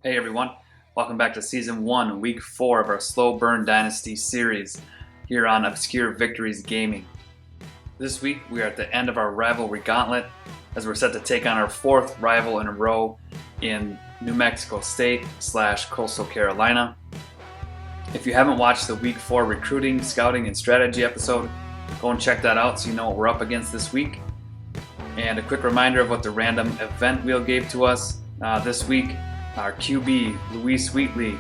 Hey everyone, welcome back to Season 1, Week 4 of our Slow Burn Dynasty series here on Obscure Victories Gaming. This week we are at the end of our Rivalry Gauntlet as we're set to take on our fourth rival in a row in New Mexico State / Coastal Carolina. If you haven't watched the Week 4 recruiting, scouting, and strategy episode, go and check that out so you know what we're up against this week. And a quick reminder of what the random event wheel gave to us this week. Our QB, Luis Wheatley,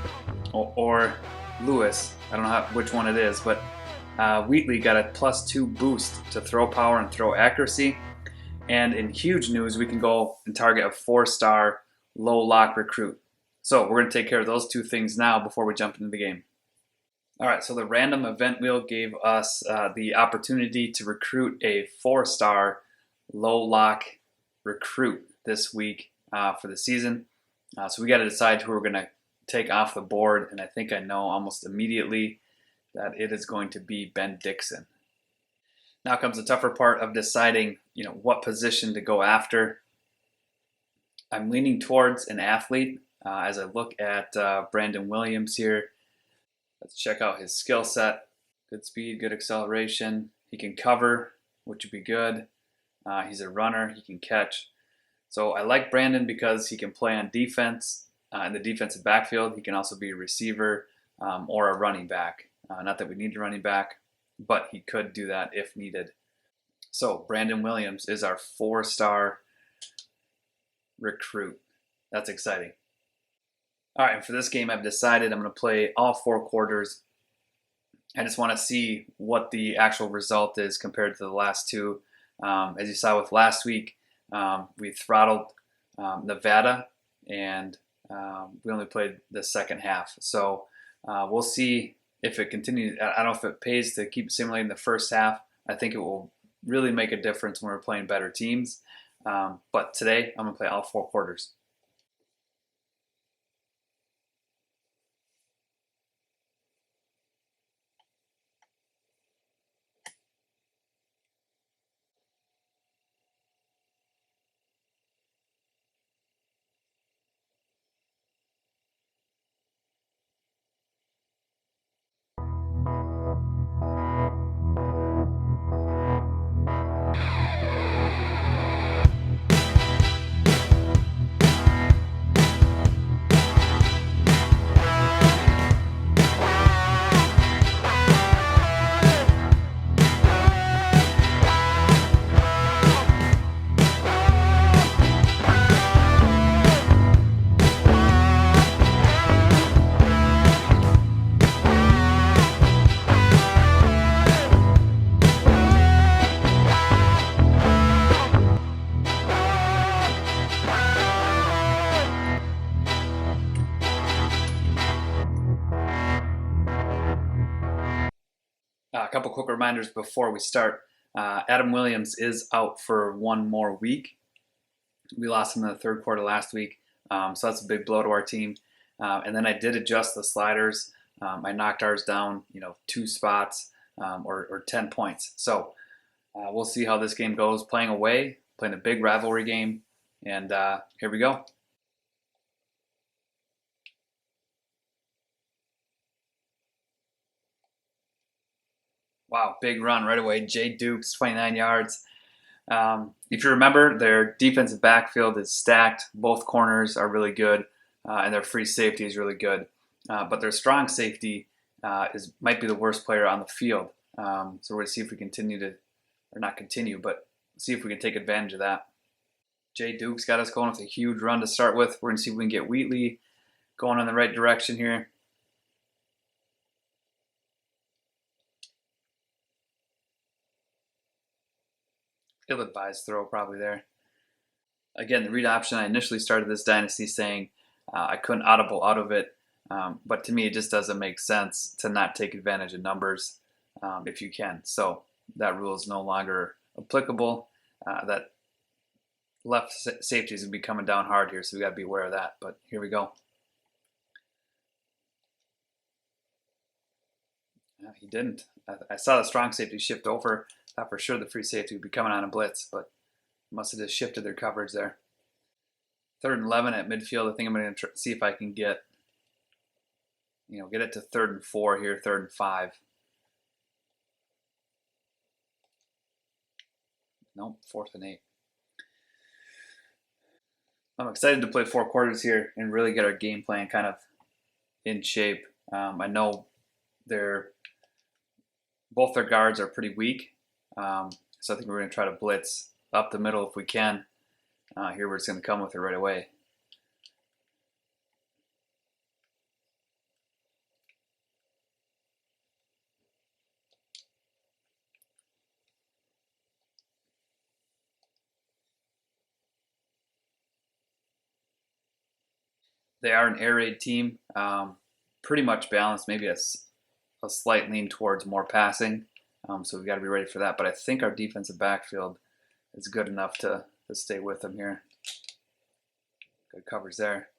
or Lewis, I don't know which one it is, but Wheatley got a +2 boost to throw power and throw accuracy. And in huge news, we can go and target a 4-star low lock recruit. So we're going to take care of those two things now before we jump into the game. All right, so the random event wheel gave us the opportunity to recruit a 4-star low lock recruit this week for the season. So we got to decide who we're going to take off the board, and I think I know almost immediately that it is going to be Ben Dixon. Now comes the tougher part of deciding, what position to go after. I'm leaning towards an athlete as I look at Brandon Williams here. Let's check out his skill set. Good speed, good acceleration. He can cover, which would be good. He's a runner. He can catch. So I like Brandon because he can play on defense in the defensive backfield. He can also be a receiver or a running back. Not that we need a running back, but he could do that if needed. So Brandon Williams is our 4-star recruit. That's exciting. All right, and for this game, I've decided I'm going to play all 4 quarters. I just want to see what the actual result is compared to the last two. As you saw with last week, we throttled Nevada, and we only played the second half. So we'll see if it continues. I don't know if it pays to keep simulating the first half. I think it will really make a difference when we're playing better teams. But today, I'm going to play all 4 quarters. A couple quick reminders before we start. Adam Williams is out for 1 more week. We lost him in the third quarter last week, so that's a big blow to our team. And then I did adjust the sliders. I knocked ours down, 2 spots or 10 points. So we'll see how this game goes. Playing away, playing a big rivalry game, and here we go. Wow, big run right away. Jay Dukes, 29 yards. If you remember, their defensive backfield is stacked. Both corners are really good, and their free safety is really good. But their strong safety might be the worst player on the field. So we're going to see if we continue to, or not continue, but see if we can take advantage of that. Jay Dukes got us going with a huge run to start with. We're going to see if we can get Wheatley going in the right direction here. Ill-advised throw probably there. Again, the read option, I initially started this dynasty saying I couldn't audible out of it, but to me it just doesn't make sense to not take advantage of numbers if you can. So that rule is no longer applicable. That left safety is going to be coming down hard here, so we got to be aware of that. But here we go. He didn't. I saw the strong safety shift over. Thought for sure the free safety would be coming on a blitz, but must have just shifted their coverage there. 3rd and 11 at midfield. I think I'm going to see if I can get it to 3rd and 4 here, 3rd and 5. Nope, 4th and 8. I'm excited to play 4 quarters here and really get our game plan kind of in shape. I know both their guards are pretty weak, so I think we're going to try to blitz up the middle if we can. Here we're just going to come with it right away. They are an air raid team, pretty much balanced, maybe a slight lean towards more passing. So we've got to be ready for that. But I think our defensive backfield is good enough to stay with them here. Good coverage there.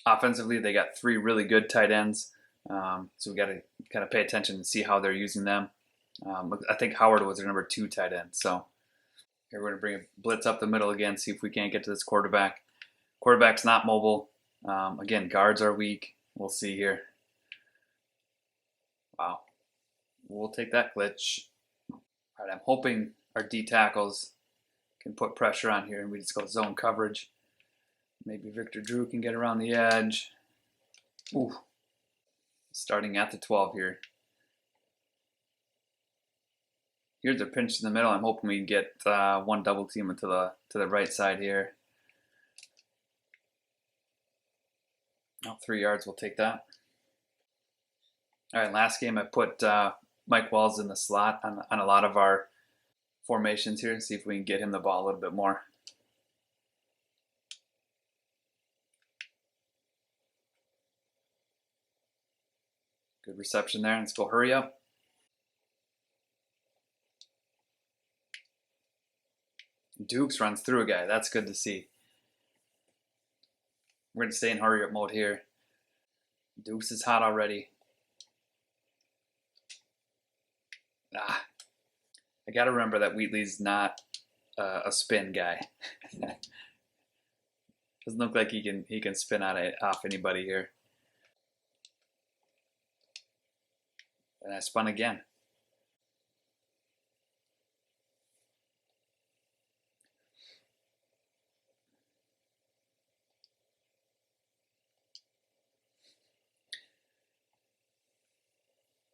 Offensively, they got 3 really good tight ends. So we got to kind of pay attention and see how they're using them. I think Howard was their number 2 tight end. So here we're going to bring a blitz up the middle again, see if we can't get to this quarterback. Quarterback's not mobile. Again, guards are weak. We'll see here. Wow. We'll take that glitch. All right, I'm hoping our D tackles can put pressure on here and we just go zone coverage. Maybe Victor Drew can get around the edge. Ooh. Starting at the 12 here. Here's a pinch in the middle. I'm hoping we can get one double team to the right side here. 3 yards, we'll take that. All right, last game I put Mike Wells in the slot on a lot of our formations here. See if we can get him the ball a little bit more. Good reception there. Let's go hurry up. Dukes runs through a guy. That's good to see. We're going to stay in hurry up mode here. Dukes is hot already. I got to remember that Wheatley's not a spin guy. Doesn't look like he can spin off anybody here. And I spun again.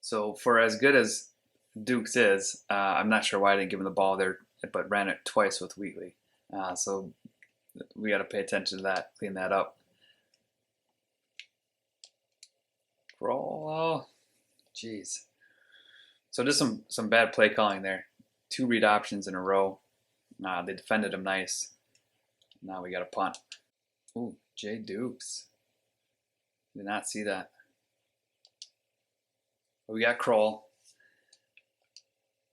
So for as good as Dukes is, I'm not sure why I didn't give him the ball there, but ran it twice with Wheatley. So we got to pay attention to that, clean that up. Roll. Jeez. So just some bad play calling there. 2 read options in a row. They defended him nice. Now we got a punt. Ooh, Jay Dukes. Did not see that. But we got Kroll.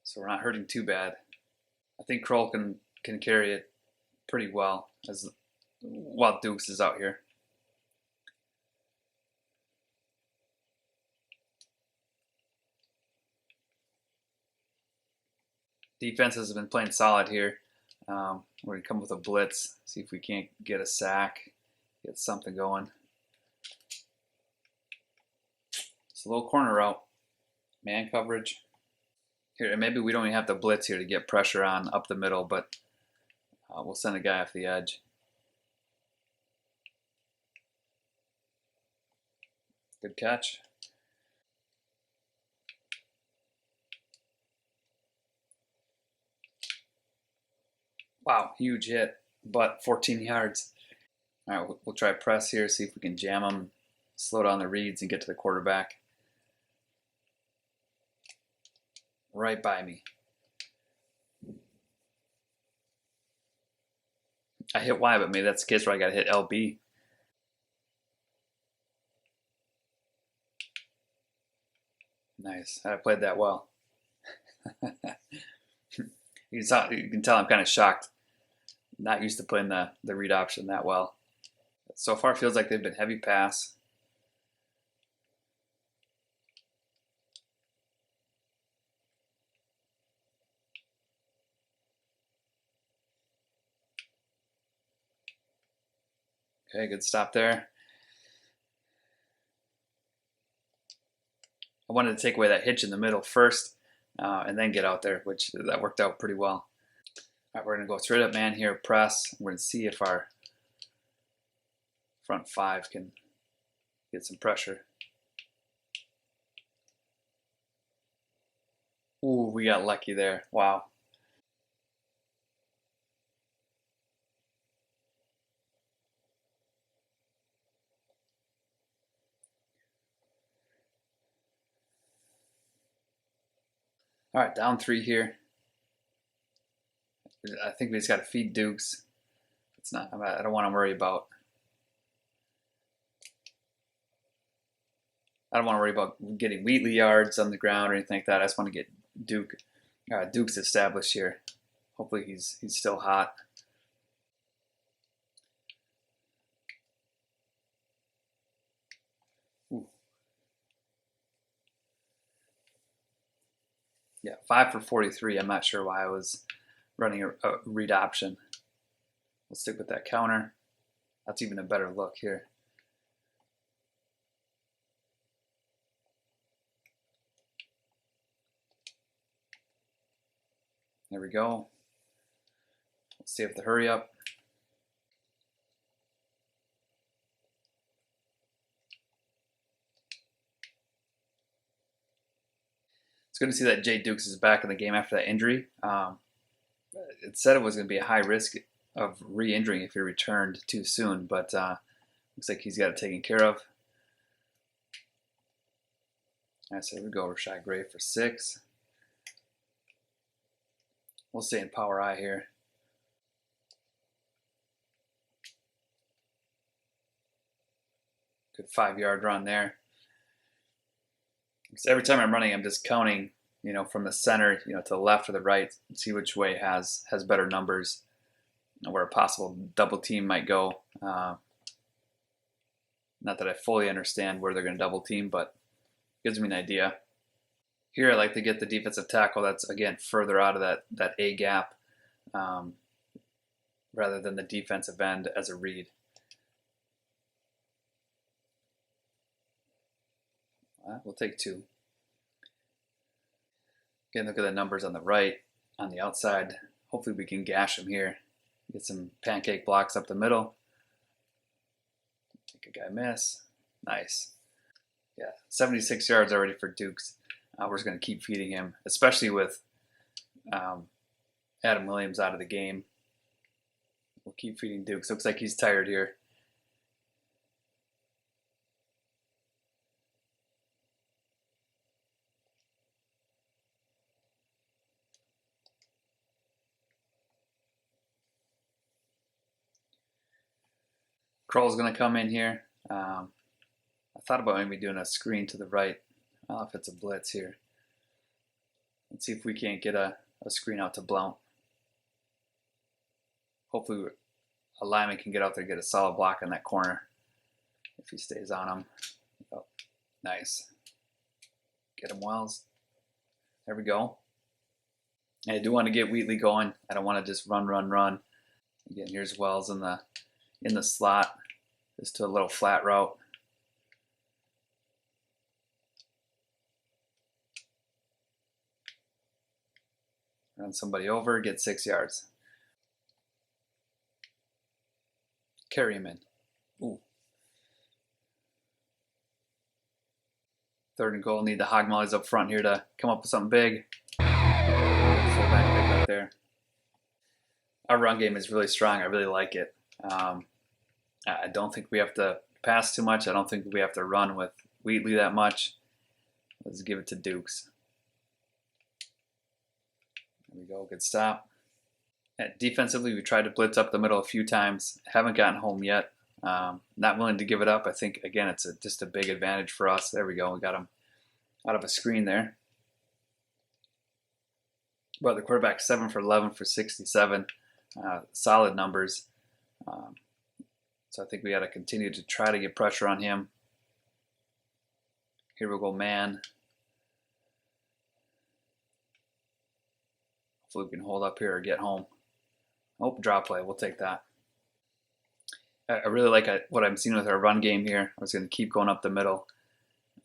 So we're not hurting too bad. I think Kroll can carry it pretty well while Dukes is out here. Defense has been playing solid here. We're going to come with a blitz, see if we can't get a sack, get something going. It's a little corner route. Man coverage. Here, maybe we don't even have to blitz here to get pressure on up the middle, but we'll send a guy off the edge. Good catch. Wow, huge hit, but 14 yards. All right, we'll try press here, see if we can jam them, slow down the reads, and get to the quarterback. Right by me. I hit Y, but maybe that's the case where I got to hit LB. Nice. I played that well. You can tell I'm kind of shocked. Not used to playing the read option that well. So far, feels like they've been heavy pass. Okay, good stop there. I wanted to take away that hitch in the middle first and then get out there, which that worked out pretty well. All right, we're going to go straight up man here, press. We're going to see if our front five can get some pressure. Ooh, we got lucky there. Wow. All right, down 3 here. I think we just got to feed dukes. It's not. I don't want to worry about. I don't want to worry about getting Wheatley yards on the ground or anything like that. I just want to get Duke's established here. Hopefully he's still hot. Ooh. Yeah, 5 for 43. I'm not sure why I was running a read option. We'll stick with that counter. That's even a better look here. There we go. Let's see if the hurry up. It's good to see that Jay Dukes is back in the game after that injury. It said it was going to be a high risk of re-injuring if he returned too soon, but looks like he's got it taken care of. All right, so we go Rashad Gray for 6. We'll stay in power I here. Good 5-yard run there. So every time I'm running, I'm just counting, from the center, to the left or the right, see which way has better numbers, where a possible double team might go. Not that I fully understand where they're going to double team, but it gives me an idea. Here, I like to get the defensive tackle that's, again, further out of that A gap rather than the defensive end as a read. We'll take 2. Again, look at the numbers on the right, on the outside. Hopefully we can gash them here. Get some pancake blocks up the middle. Make a guy miss. Nice. Yeah, 76 yards already for Dukes. We're just going to keep feeding him, especially with Adam Williams out of the game. We'll keep feeding Dukes. Looks like he's tired here. Kroll's going to come in here. I thought about maybe doing a screen to the right. I don't know if it's a blitz here. Let's see if we can't get a screen out to Blount. Hopefully a lineman can get out there and get a solid block in that corner if he stays on him. Oh, nice. Get him Wells. There we go. And I do want to get Wheatley going. I don't want to just run. Again, here's Wells in the slot, just to a little flat route. Run somebody over, get 6 yards. Carry him in. Ooh. 3rd and goal. Need the hog mollies up front here to come up with something big. Fullback pick right there. Our run game is really strong. I really like it. I don't think we have to pass too much. I don't think we have to run with Wheatley that much. Let's give it to Dukes. There we go. Good stop. Defensively, we tried to blitz up the middle a few times. Haven't gotten home yet. Not willing to give it up. I think, again, it's just a big advantage for us. There we go. We got him out of a screen there. But the quarterback, 7 for 11 for 67. Solid numbers. So I think we got to continue to try to get pressure on him. Here we go, man. Hopefully we can hold up here or get home. Oh, drop play. We'll take that. I really like what I'm seeing with our run game here. I was going to keep going up the middle.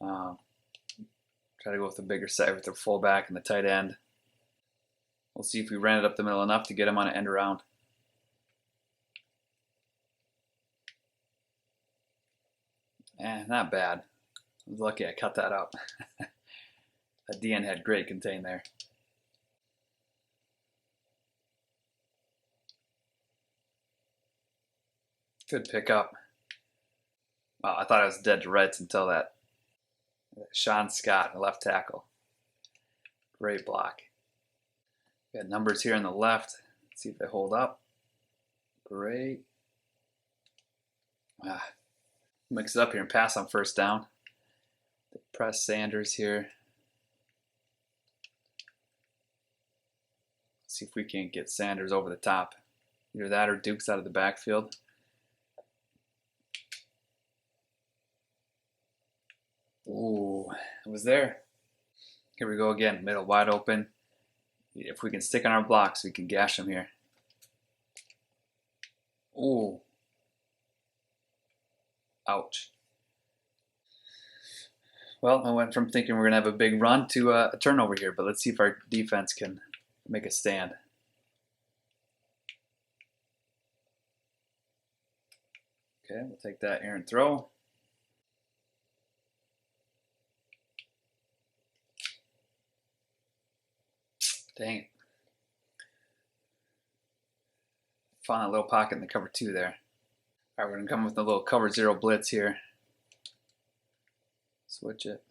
Try to go with the bigger set with the fullback and the tight end. We'll see if we ran it up the middle enough to get him on an end around. Not bad. I was lucky I cut that up. That DN had great contain there. Good pickup. Wow, I thought I was dead to rights until that. Sean Scott, left tackle. Great block. Got numbers here on the left. Let's see if they hold up. Great. Mix it up here and pass on first down. They press Sanders here. See if we can't get Sanders over the top. Either that or Duke's out of the backfield. Ooh, it was there. Here we go again, middle wide open. If we can stick on our blocks, we can gash them here. Ooh. Ouch. Well, I went from thinking we're going to have a big run to a turnover here, but let's see if our defense can make a stand. Okay, we'll take that errant throw. Dang it. Found a little pocket in the cover 2 there. All right, we're going to come with a little cover 0 blitz here. Switch it.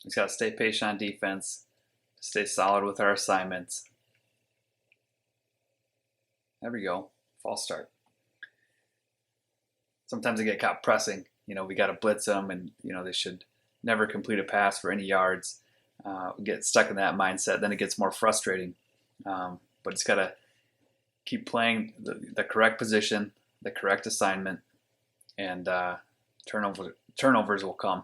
Just got to stay patient on defense. Stay solid with our assignments. There we go. False start. Sometimes they get caught pressing. We got to blitz them, and they should never complete a pass for any yards. Get stuck in that mindset, then it gets more frustrating. But it's got to keep playing the correct position, the correct assignment, and turnovers will come.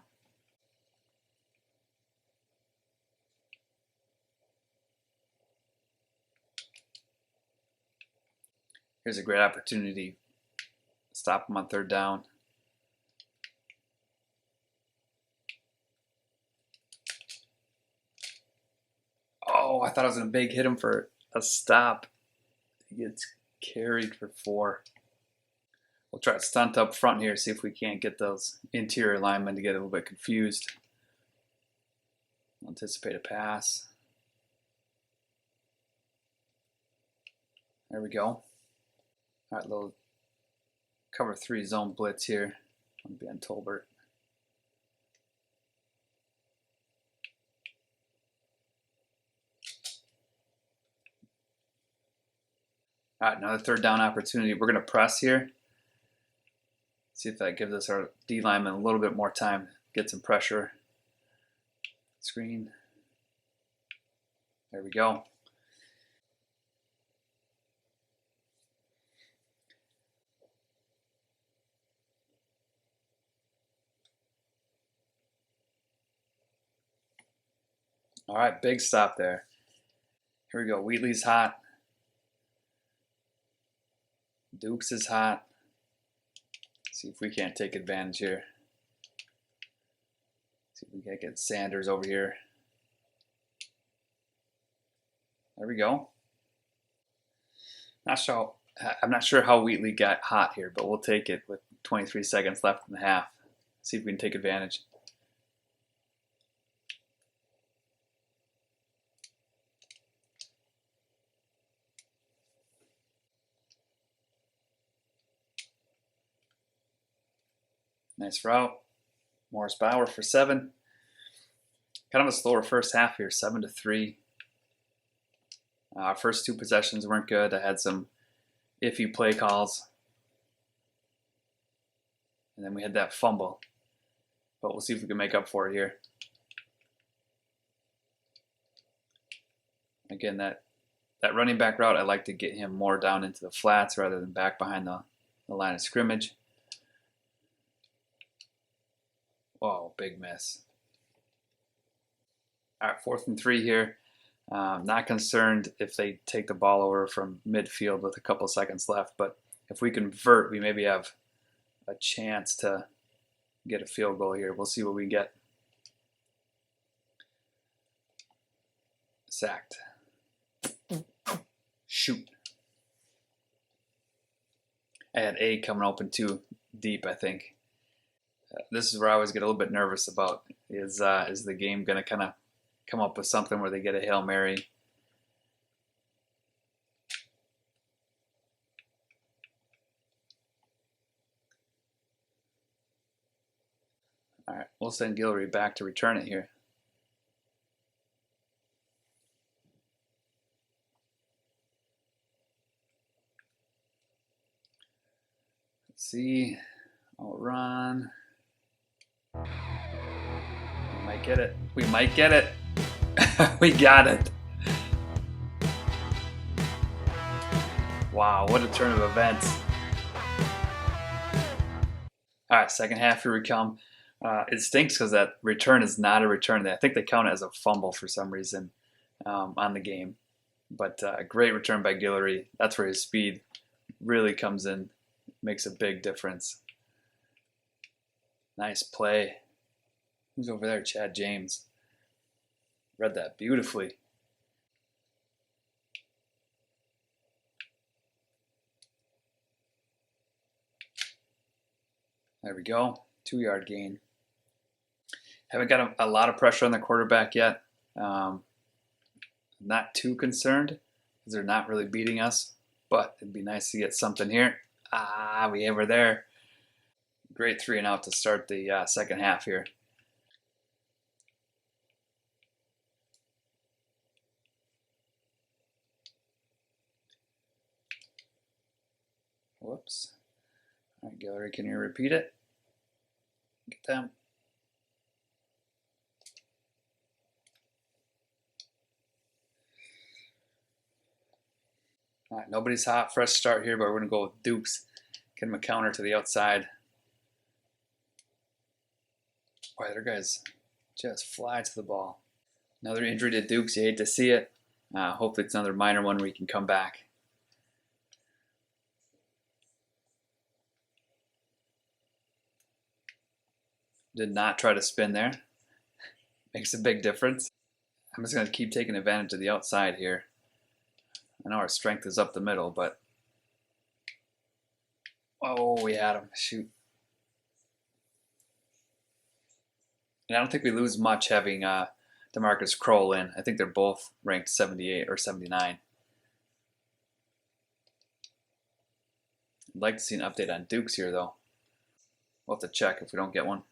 Here's a great opportunity. Stop them on third down. Oh, I thought I was going to big hit him for a stop. He gets carried for 4. We'll try to stunt up front here, see if we can't get those interior linemen to get a little bit confused. Anticipate a pass. There we go. All right, little cover 3 zone blitz here on Ben Tolbert. All right, another third down opportunity. We're going to press here. See if that gives us our D lineman a little bit more time to get some pressure. Screen. There we go. All right, big stop there. Here we go. Wheatley's hot. Dukes is hot. See if we can't take advantage here. See if we can't get Sanders over here. There we go. I'm not sure how Wheatley got hot here, but we'll take it with 23 seconds left in the half. See if we can take advantage. Nice route. Morris Bauer for 7. Kind of a slower first half here, 7-3. Our first 2 possessions weren't good. I had some iffy play calls. And then we had that fumble. But we'll see if we can make up for it here. Again, that running back route, I like to get him more down into the flats rather than back behind the line of scrimmage. Whoa, big miss. All right, 4th and 3 here. Not concerned if they take the ball over from midfield with a couple seconds left, but if we convert, we maybe have a chance to get a field goal here. We'll see what we get. Sacked. Shoot. I had A coming open too deep, I think. This is where I always get a little bit nervous about is the game going to kind of come up with something where they get a Hail Mary. All right, we'll send Guillory back to return it here. Let's see. I'll run. We might get it. We might get it. We got it. Wow, what a turn of events. All right, second half, here we come. It stinks because that return is not a return. I think they count it as a fumble for some reason on the game. But great return by Guillory. That's where his speed really comes in, makes a big difference. Nice play. Who's over there? Chad James. Read that beautifully. There we go. 2-yard gain. Haven't got a lot of pressure on the quarterback yet. Not too concerned because they're not really beating us, but it'd be nice to get something here. We were there. Great 3 and out to start the second half here. Whoops. All right, Guillory, can you repeat it? Get them. All right, nobody's hot. Fresh start here, but we're going to go with Dukes. Get him a counter to the outside. Boy, their guys just fly to the ball. Another injury to Dukes. You hate to see it. Hopefully it's another minor one where he can come back. Did not try to spin there. Makes a big difference. I'm just going to keep taking advantage of the outside here. I know our strength is up the middle, but... Oh, we had him. Shoot. And I don't think we lose much having DeMarcus Kroll in. I think they're both ranked 78 or 79. I'd like to see an update on Dukes here, though. We'll have to check if we don't get one.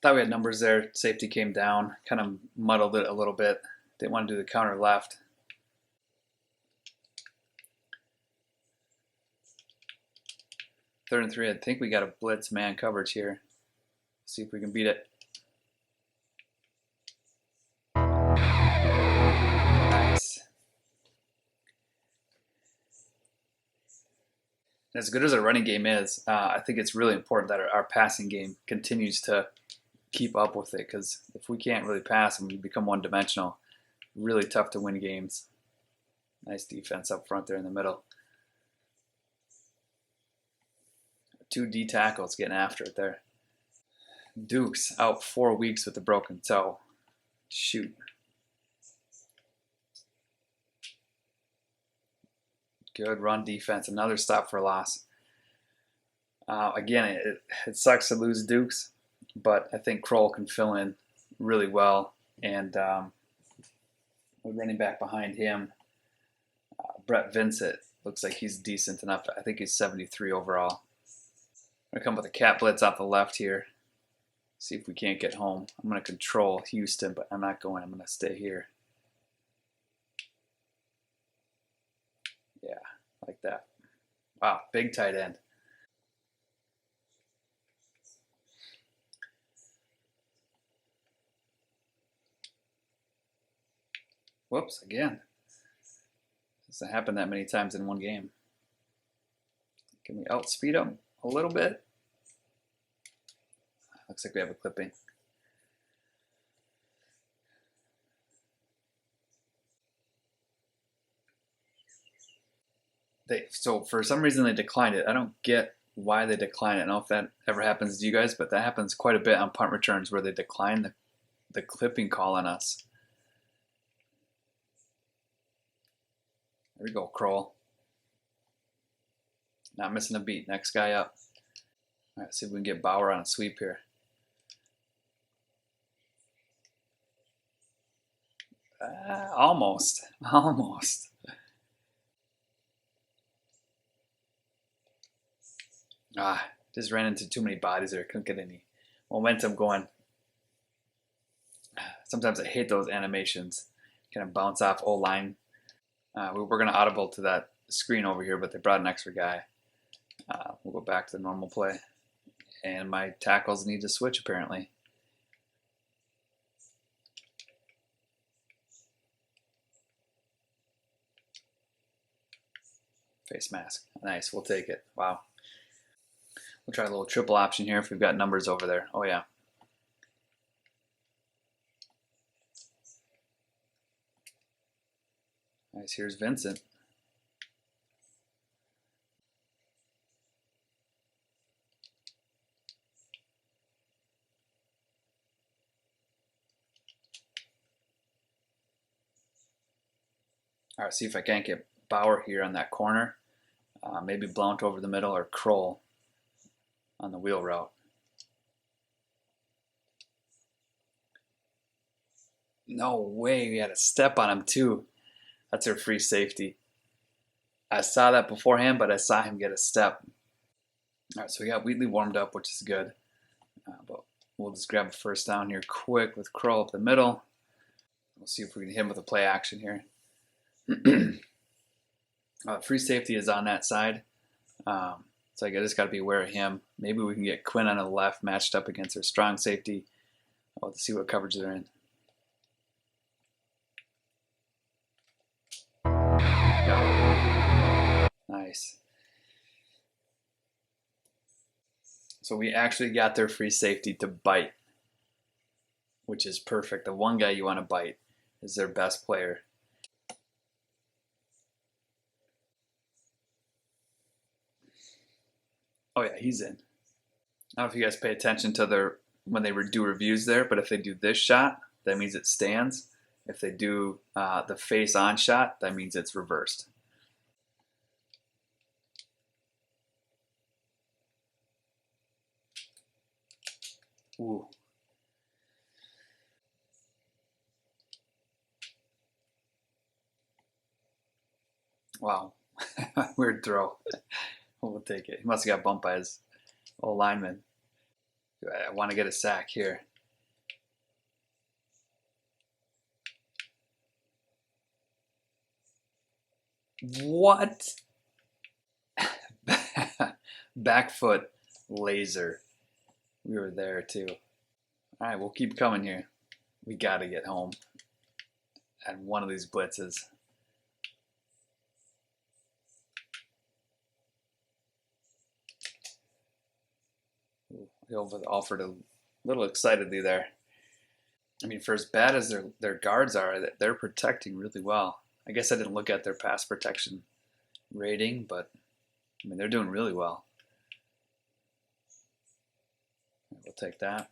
Thought we had numbers there. Safety came down, kind of muddled it a little bit. Didn't want to do the counter left. Third and 3, I think we got a blitz man coverage here. See if we can beat it. Nice. As good as our running game is, I think it's really important that our passing game continues to keep up with it, because if we can't really pass and we become one-dimensional, really tough to win games. Nice defense up front there in the middle. 2 D tackles getting after it there. Dukes out 4 weeks with a broken toe. Shoot. Good run defense. Another stop for a loss. Again, it sucks to lose Dukes, but I think Kroll can fill in really well. And with running back behind him, Brett Vincent looks like he's decent enough. I think he's 73 overall. I'm going to come with a cat blitz off the left here. See if we can't get home. I'm going to control Houston, but I'm not going. I'm going to stay here. Yeah, like that. Wow, big tight end. Whoops, again. Doesn't happen that many times in one game. Can we outspeed them a little bit? Looks like we have a clipping. So for some reason they declined it. I don't get why they decline it. I don't know if that ever happens to you guys, but that happens quite a bit on punt returns where they decline the clipping call on us. There we go, Kroll. Not missing a beat. Next guy up. All right, see if we can get Bauer on a sweep here. Almost. Almost. Just ran into too many bodies there. Couldn't get any momentum going. Sometimes I hate those animations. Kind of bounce off O-line. We're going to audible to that screen over here, but they brought an extra guy. We'll go back to the normal play. And my tackles need to switch, apparently. Face mask. Nice, we'll take it. Wow. We'll try a little triple option here if we've got numbers over there. Oh, yeah. Nice, here's Vincent. All right, see if I can't get Bauer here on that corner. Maybe Blount over the middle or Kroll on the wheel route. No way, we had a step on him too. That's our free safety. I saw that beforehand, but I saw him get a step. All right, so we got Wheatley warmed up, which is good. But we'll just grab a first down here quick with Kroll up the middle. We'll see if we can hit him with a play action here. Free safety is on that side. So I just got to be aware of him. Maybe we can get Quinn on the left matched up against our strong safety. I'll have to see what coverage they're in. Nice. So we actually got their free safety to bite, which is perfect. The one guy you want to bite is their best player. Oh yeah, he's in. I don't know if you guys pay attention to when they do reviews there, but if they do this shot, that means it stands. If they do the face-on shot, that means it's reversed. Ooh. Wow. Weird throw. We'll take it. He must have got bumped by his old lineman. I want to get a sack here. What? Back foot laser. We were there too. All right, we'll keep coming here. We got to get home at one of these blitzes. He offered a little excitedly there. I mean, for as bad as their guards are, they're protecting really well. I guess I didn't look at their pass protection rating, but I mean, they're doing really well. We'll take that.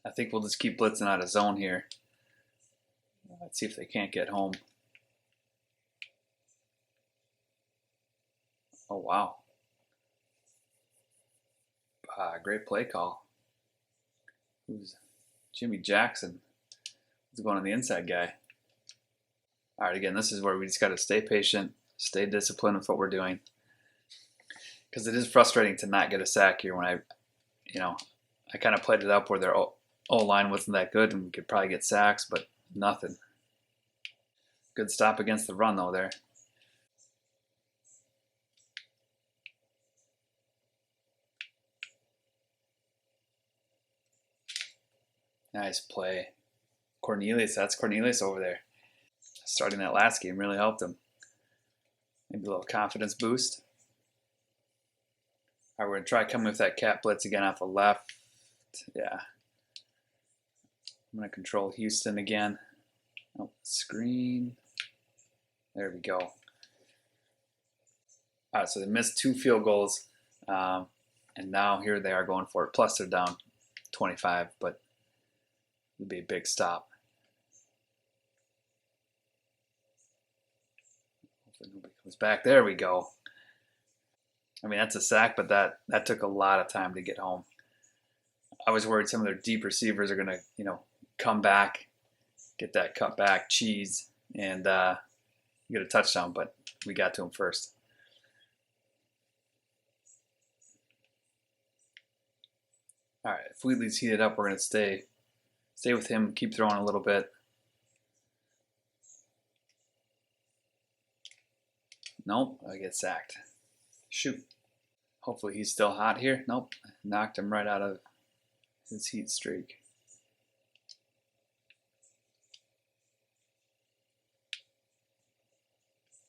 I think we'll just keep blitzing out of zone here. Let's see if they can't get home. Oh, wow. Great play call. Who's Jimmy Jackson? Who's going on the inside guy? All right, again, this is where we just got to stay patient, stay disciplined with what we're doing. Because it is frustrating to not get a sack here when I kind of played it up where their O-line wasn't that good and we could probably get sacks, but nothing. Good stop against the run, though, there. Nice play. Cornelius, that's Cornelius over there. Starting that last game really helped him. Maybe a little confidence boost. All right, we're going to try coming with that cat blitz again off the left. Yeah. I'm going to control Houston again. Oh, screen. There we go. All right, so they missed 2 field goals. And now here they are going for it. Plus they're down 25, but it'll be a big stop. Hopefully nobody comes back. There we go. I mean, that's a sack, but that took a lot of time to get home. I was worried some of their deep receivers are going to, come back, get that cut back, cheese, and get a touchdown, but we got to him first. All right, if Wheatley's heated up, we're going to stay with him, keep throwing a little bit. Nope, I get sacked. Shoot. Hopefully he's still hot here. Nope, knocked him right out of his heat streak.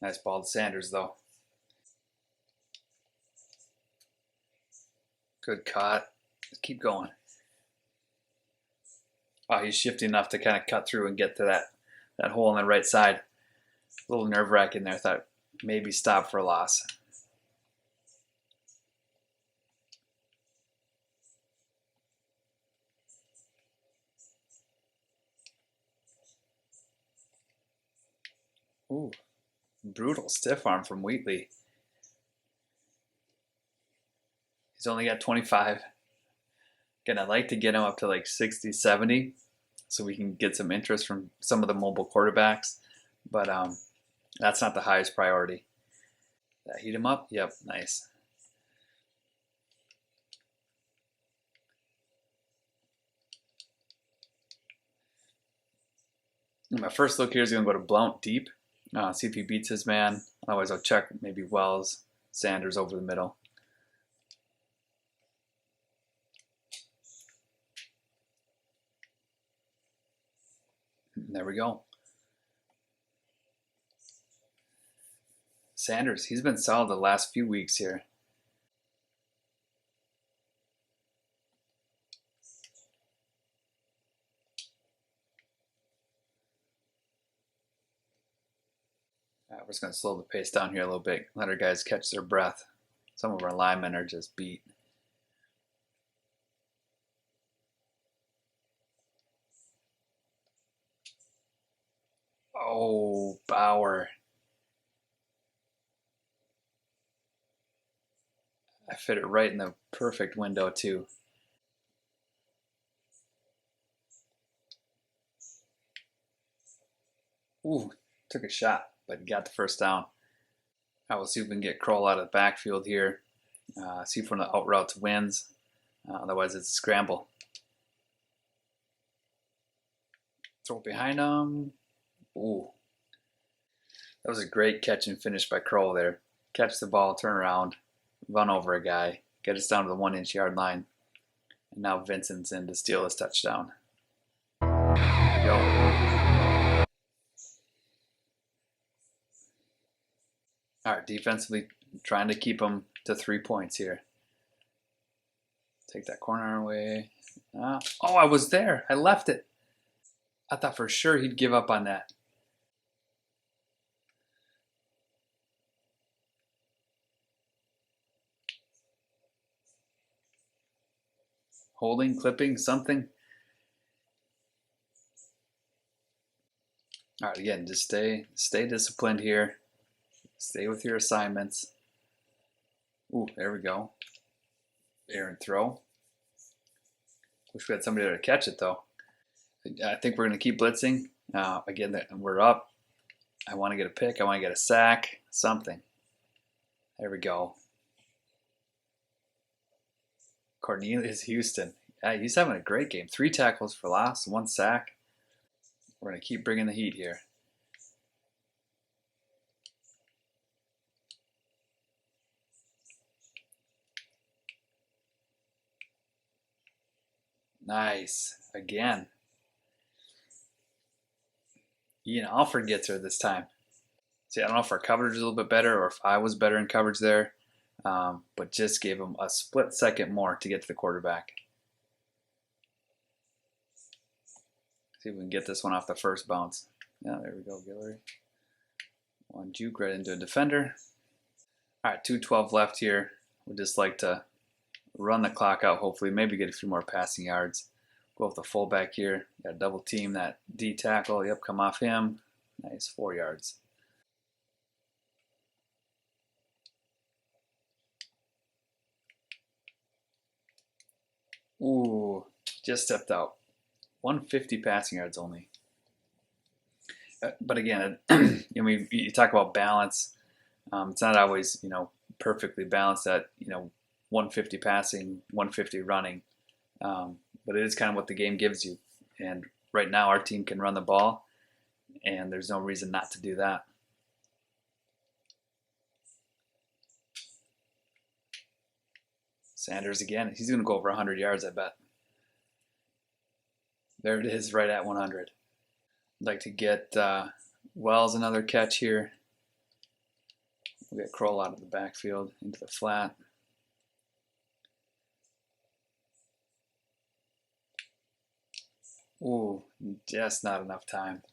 Nice ball to Sanders, though. Good cut. Keep going. Oh, he's shifty enough to kind of cut through and get to that hole on the right side. A little nerve-wracking there. I thought maybe stop for a loss. Ooh, brutal stiff arm from Wheatley. He's only got 25. Again, I'd like to get him up to like 60, 70 so we can get some interest from some of the mobile quarterbacks. But that's not the highest priority. Did that heat him up? Yep, nice. My first look here is going to go to Blount deep. See if he beats his man. Otherwise, I'll check maybe Wells, Sanders over the middle. There we go. Sanders, he's been solid the last few weeks here. We're just going to slow the pace down here a little bit. Let our guys catch their breath. Some of our linemen are just beat. Oh, Bauer. I fit it right in the perfect window, too. Ooh, took a shot, but got the first down. I will see if we can get Kroll out of the backfield here. See if one of the out routes wins. Otherwise, it's a scramble. Throw it behind him. Ooh. That was a great catch and finish by Kroll there. Catch the ball, turn around, run over a guy, get us down to the 1-inch yard line. And now Vincent's in to steal his touchdown. There we go. All right, defensively trying to keep them to 3 points here. Take that corner away. Oh, I was there. I left it. I thought for sure he'd give up on that. Holding, clipping, something. All right, again, just stay disciplined here. Stay with your assignments. Ooh, there we go. Errant throw. Wish we had somebody there to catch it, though. I think we're going to keep blitzing. Again, we're up. I want to get a pick. I want to get a sack. Something. There we go. Cornelius Houston. Yeah, he's having a great game. 3 tackles for loss, 1 sack. We're going to keep bringing the heat here. Nice. Again. I'll forget her this time. See, I don't know if our coverage is a little bit better or if I was better in coverage there, but just gave him a split second more to get to the quarterback. See if we can get this one off the first bounce. Yeah, there we go, Guillory. One juke right into a defender. All right, 2:12 left here. We'd just like to run the clock out, hopefully, maybe get a few more passing yards. Go with the fullback here. Got to double team that D tackle. Yep, come off him. Nice, 4 yards. Ooh, just stepped out. 150 passing yards only. But again, you talk about balance. It's not always, perfectly balanced at, 150 passing, 150 running. But it is kind of what the game gives you. And right now, our team can run the ball, and there's no reason not to do that. Sanders again. He's going to go over 100 yards, I bet. There it is, right at 100. I'd like to get Wells another catch here. We'll get Kroll out of the backfield into the flat. Ooh, just not enough time.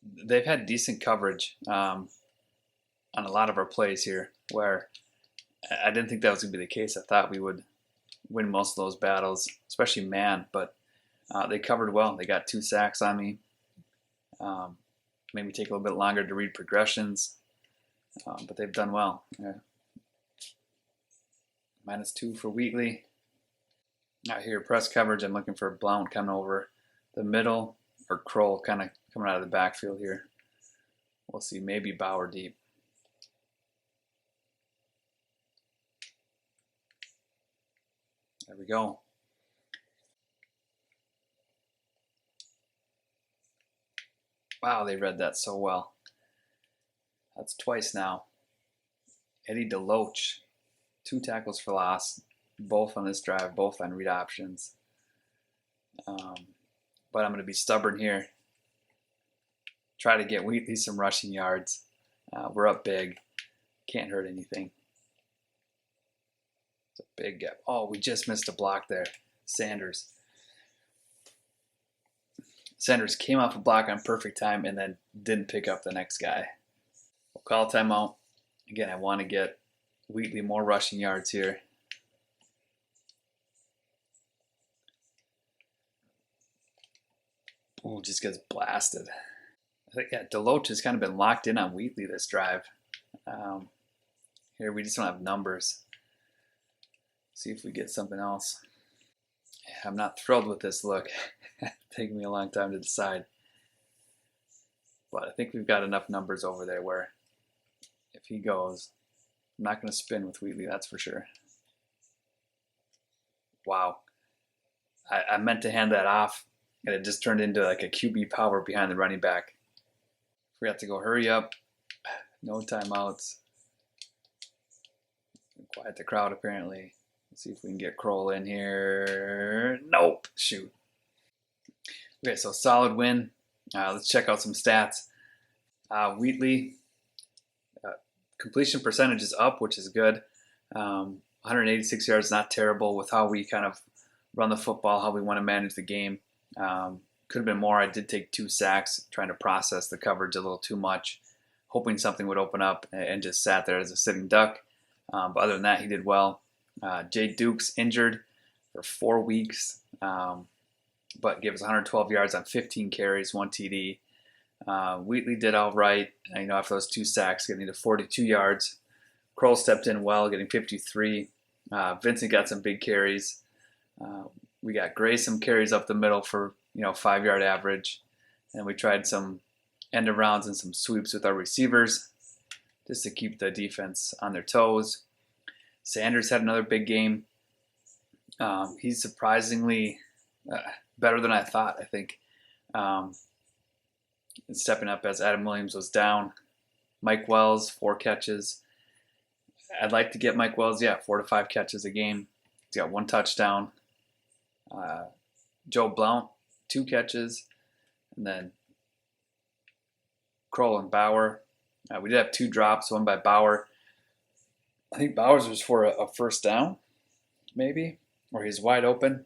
They've had decent coverage on a lot of our plays here, where I didn't think that was going to be the case. I thought we would win most of those battles, especially man, but they covered well. They got 2 sacks on me. Made me take a little bit longer to read progressions, but they've done well. Yeah. -2 for Wheatley. Out here, press coverage. I'm looking for Blount coming over the middle, or Kroll kind of coming out of the backfield here. We'll see, maybe Bauer deep. There we go. Wow, they read that so well. That's twice now. Eddie DeLoach, 2 tackles for loss, both on this drive, both on read options. But I'm going to be stubborn here. Try to get Wheatley some rushing yards. We're up big. Can't hurt anything. It's a big gap. Oh, we just missed a block there. Sanders came off a block on perfect time and then didn't pick up the next guy. We'll call timeout. Again, I want to get Wheatley more rushing yards here. Ooh, just gets blasted. I think, Deloach has kind of been locked in on Wheatley this drive. Here, we just don't have numbers. See if we get something else. I'm not thrilled with this look. Taking me a long time to decide. But I think we've got enough numbers over there where if he goes, I'm not going to spin with Wheatley, that's for sure. Wow. I meant to hand that off, and it just turned into like a QB power behind the running back. Forgot to go hurry up. No timeouts. Quiet the crowd, apparently. Let's see if we can get Kroll in here. Nope. Shoot. Okay, so solid win. Let's check out some stats. Wheatley, completion percentage is up, which is good. 186 yards, not terrible with how we kind of run the football, how we want to manage the game. Could have been more. I did take 2 sacks, trying to process the coverage a little too much, hoping something would open up, and just sat there as a sitting duck. But other than that, he did well. Jay Duke's injured for 4 weeks, but gave us 112 yards on 15 carries, 1 TD. Wheatley did all right, after those 2 sacks, getting to 42 yards. Kroll stepped in well, getting 53. Vincent got some big carries. We got Gray some carries up the middle for 5-yard average, and we tried some end arounds and some sweeps with our receivers just to keep the defense on their toes. Sanders had another big game. He's surprisingly better than I thought, I think. Stepping up as Adam Williams was down. Mike Wells, 4 catches. I'd like to get Mike Wells, 4 to 5 catches a game. He's got 1 touchdown. Joe Blount, 2 catches. And then Kroll and Bauer. We did have 2 drops, one by Bauer. I think Bauer's was for a first down, maybe, or he's wide open.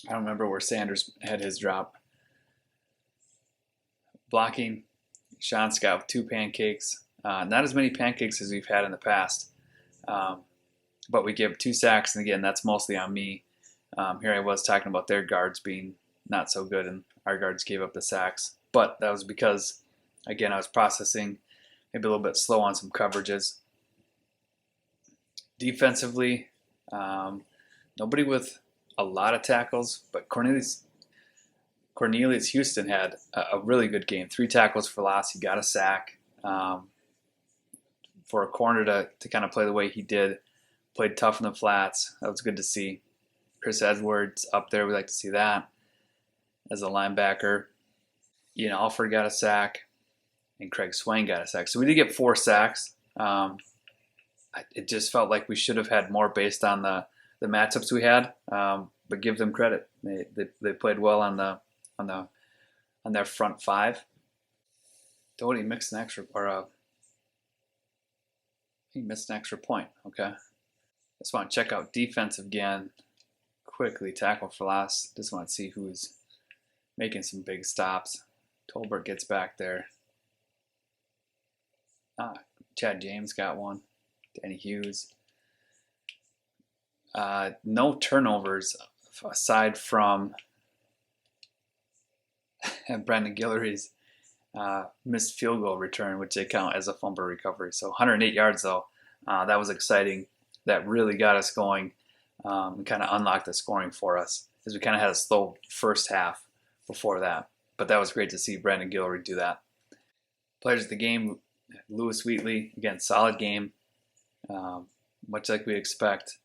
I don't remember where Sanders had his drop. Blocking, Sean Scott with 2 pancakes. Not as many pancakes as we've had in the past. But we give 2 sacks, and again, that's mostly on me. Here I was talking about their guards being not so good, and our guards gave up the sacks. But that was because, again, I was processing maybe a little bit slow on some coverages. Defensively, nobody with a lot of tackles, but Cornelius Houston had a really good game. 3 tackles for loss. He got a sack. For a corner to kind of play the way he did, played tough in the flats. That was good to see. Chris Edwards up there. We like to see that as a linebacker. Ian Alford got a sack, and Craig Swain got a sack. So we did get 4 sacks. It just felt like we should have had more based on the matchups we had, but give them credit. They played well on their front 5. Doty mixed an extra, he missed an extra point. Okay, just want to check out defense again quickly. Tackle for loss. Just want to see who's making some big stops. Tolbert gets back there. Chad James got one. Danny Hughes. No turnovers aside from Brandon Guillory's missed field goal return, which they count as a fumble recovery. So 108 yards though. That was exciting. That really got us going and kind of unlocked the scoring for us, because we kind of had a slow first half before that. But that was great to see Brandon Guillory do that. Players of the game, Lewis Wheatley, again, solid game. Much like we expect.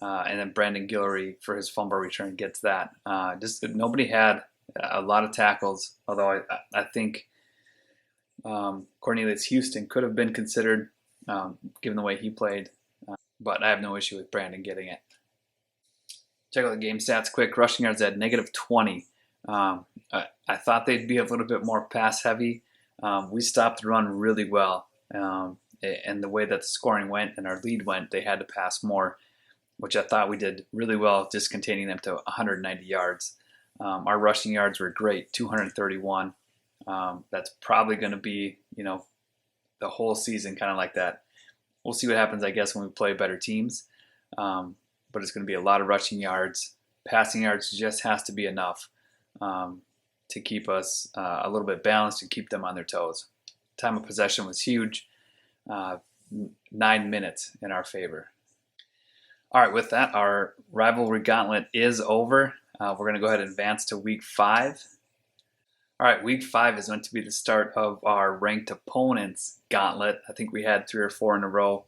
And then Brandon Guillory for his fumble return gets that. Just nobody had a lot of tackles, although I think Cornelius Houston could have been considered given the way he played. But I have no issue with Brandon getting it. Check out the game stats quick. Rushing yards at -20. I thought they'd be a little bit more pass heavy. We stopped the run really well. And the way that the scoring went and our lead went, they had to pass more, which I thought we did really well, just containing them to 190 yards. Our rushing yards were great, 231. That's probably going to be, the whole season kind of like that. We'll see what happens, I guess, when we play better teams. But it's going to be a lot of rushing yards. Passing yards just has to be enough to keep us a little bit balanced and keep them on their toes. Time of possession was huge. 9 minutes in our favor. All right, with that, our rivalry gauntlet is over. We're going to go ahead and advance to week 5. All right, week 5 is going to be the start of our ranked opponents gauntlet. I think we had 3 or 4 in a row.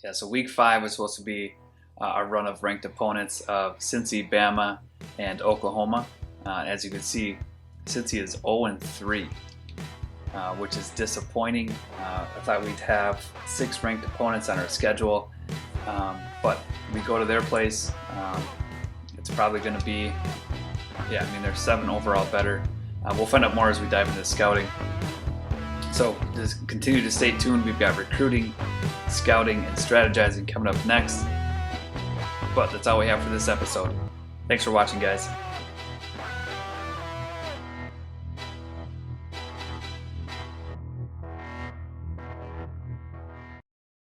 Yeah, so week 5 was supposed to be a run of ranked opponents of Cincy, Bama, and Oklahoma. As you can see, Cincy is 0-3. Which is disappointing. I thought we'd have 6 ranked opponents on our schedule, but we go to their place. It's probably going to be, they're 7 overall better. We'll find out more as we dive into scouting. So just continue to stay tuned. We've got recruiting, scouting, and strategizing coming up next. But that's all we have for this episode. Thanks for watching, guys.